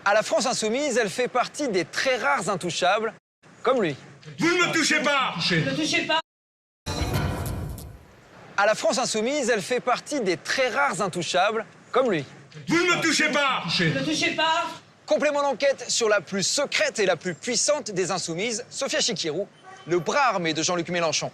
À la France insoumise, elle fait partie des très rares intouchables, comme lui. Vous ne me touchez pas! Ne touchez pas! À la France insoumise, elle fait partie des très rares intouchables, comme lui. Vous ne me touchez pas! Ne touchez pas! Complément d'enquête sur la plus secrète et la plus puissante des insoumises, Sophia Chikirou, le bras armé de Jean-Luc Mélenchon.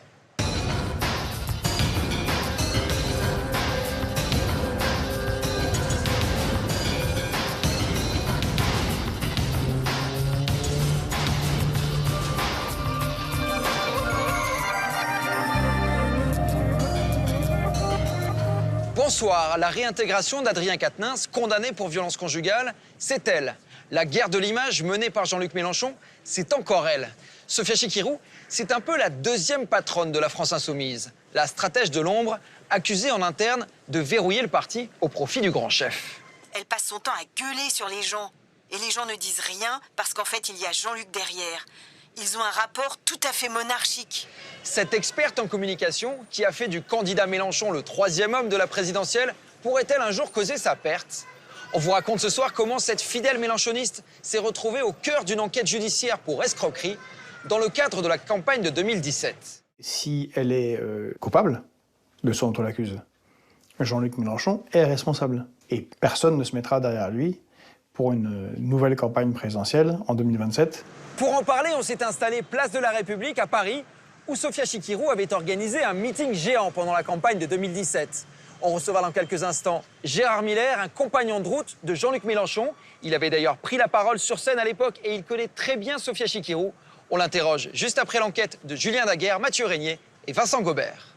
Bonsoir, la réintégration d'Adrien Quatennens, condamné pour violence conjugale, c'est elle. La guerre de l'image menée par Jean-Luc Mélenchon, c'est encore elle. Sophia Chikirou, c'est un peu la deuxième patronne de la France insoumise. La stratège de l'ombre, accusée en interne de verrouiller le parti au profit du grand chef. Elle passe son temps à gueuler sur les gens. Et les gens ne disent rien parce qu'en fait, il y a Jean-Luc derrière. Ils ont un rapport tout à fait monarchique. Cette experte en communication, qui a fait du candidat Mélenchon le troisième homme de la présidentielle, pourrait-elle un jour causer sa perte? On vous raconte ce soir comment cette fidèle mélenchoniste s'est retrouvée au cœur d'une enquête judiciaire pour escroquerie dans le cadre de la campagne de 2017. Si elle est coupable de ce dont on l'accuse, Jean-Luc Mélenchon est responsable. Et personne ne se mettra derrière lui pour une nouvelle campagne présidentielle en 2027. Pour en parler, on s'est installé place de la République à Paris, où Sophia Chikirou avait organisé un meeting géant pendant la campagne de 2017. On recevra dans quelques instants Gérard Miller, un compagnon de route de Jean-Luc Mélenchon. Il avait d'ailleurs pris la parole sur scène à l'époque et il connaît très bien Sophia Chikirou. On l'interroge juste après l'enquête de Julien Daguerre, Mathieu Régnier et Vincent Gobert.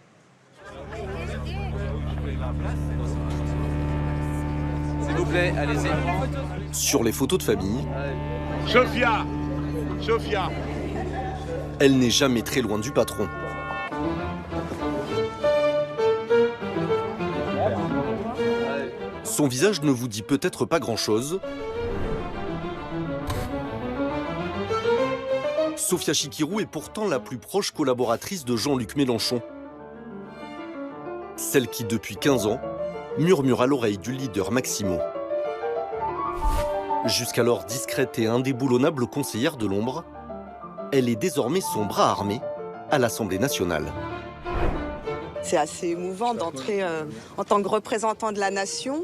S'il vous plaît, allez-y. Sur les photos de famille, Sophia! Sophia! elle n'est jamais très loin du patron. Son visage ne vous dit peut-être pas grand-chose. Sophia Chikirou est pourtant la plus proche collaboratrice de Jean-Luc Mélenchon. Celle qui, depuis 15 ans, murmure à l'oreille du leader Maximo. Jusqu'alors discrète et indéboulonnable conseillère de l'ombre, elle est désormais son bras armé à l'Assemblée nationale. C'est assez émouvant d'entrer en tant que représentant de la nation,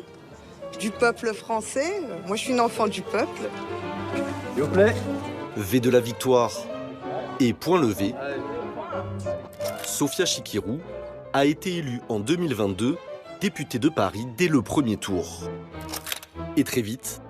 du peuple français. Moi, je suis une enfant du peuple. S'il vous plaît. V de la victoire et point levé, Sophia Chikirou a été élue en 2022 députée de Paris dès le premier tour. Et très vite,